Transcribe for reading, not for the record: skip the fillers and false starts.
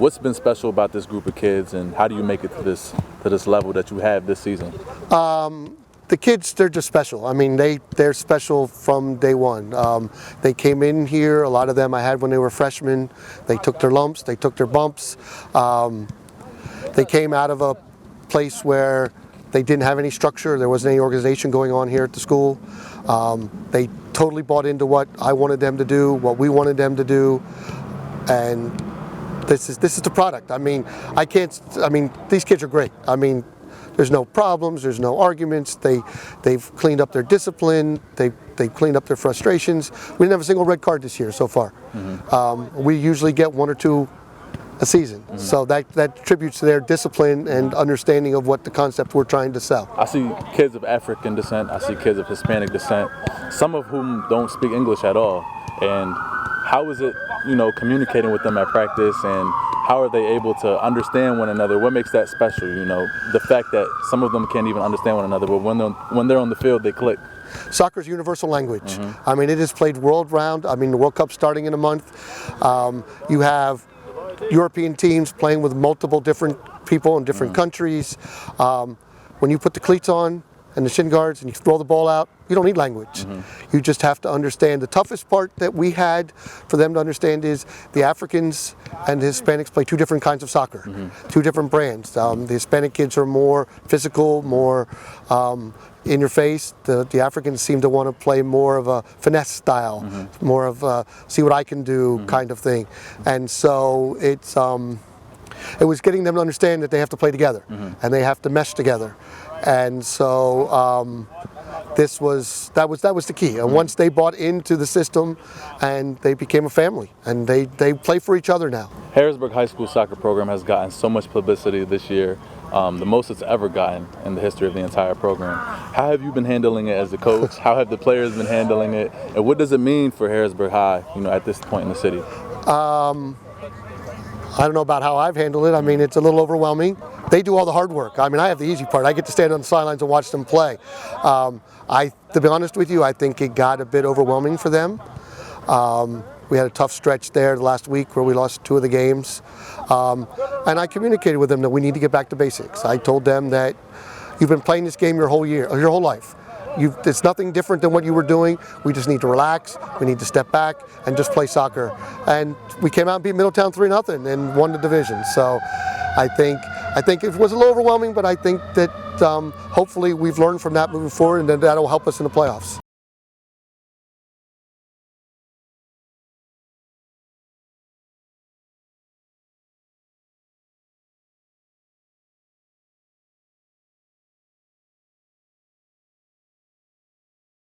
What's been special about this group of kids, and how do you make it to this level that you have this season? The kids, they're just special. I mean, they're special from day one. They came in here, a lot of them I had when they were freshmen. They took their lumps, they took their bumps. They came out of a place where they didn't have any structure, there wasn't any organization going on here at the school. They totally bought into what I wanted them to do, what we wanted them to do, and this is the product. I mean, these kids are great. I mean, there's no problems, there's no arguments. They've cleaned up their discipline, they've cleaned up their frustrations. We didn't have a single red card this year so far. Mm-hmm. We usually get 1 or 2 a season. Mm-hmm. So that attributes to their discipline and understanding of what the concept we're trying to sell. I see kids of African descent, I see kids of Hispanic descent, some of whom don't speak English at all. And how is it, communicating with them at practice, and how are they able to understand one another? What makes that special? The fact that some of them can't even understand one another, but when they're on the field, they click. Soccer is universal language. Mm-hmm. I mean, it is played world-round. I mean, the World Cup's starting in a month. You have European teams playing with multiple different people in different countries. When you put the cleats on and the shin guards and you throw the ball out, you don't need language. Mm-hmm. You just have to understand. The toughest part that we had for them to understand is the Africans and the Hispanics play 2 different kinds of soccer, 2 different brands. The Hispanic kids are more physical, more in your face. The Africans seem to want to play more of a finesse style, more of a see what I can do kind of thing. And so it was getting them to understand that they have to play together and they have to mesh together. And so that was the key. And once they bought into the system, and they became a family, and they play for each other now. Harrisburg High School soccer program has gotten so much publicity this year, the most it's ever gotten in the history of the entire program. How have you been handling it as a coach? How have the players been handling it? And what does it mean for Harrisburg High, at this point in the city? I don't know about how I've handled it. I mean, it's a little overwhelming. They do all the hard work. I mean, I have the easy part. I get to stand on the sidelines and watch them play. To be honest with you, I think it got a bit overwhelming for them. We had a tough stretch there last week where we lost 2 of the games. And I communicated with them that we need to get back to basics. I told them that you've been playing this game your whole life. It's nothing different than what you were doing. We just need to relax. We need to step back and just play soccer. And we came out and beat Middletown 3-0 and won the division. So I think it was a little overwhelming, but I think that hopefully we've learned from that moving forward, and that'll help us in the playoffs.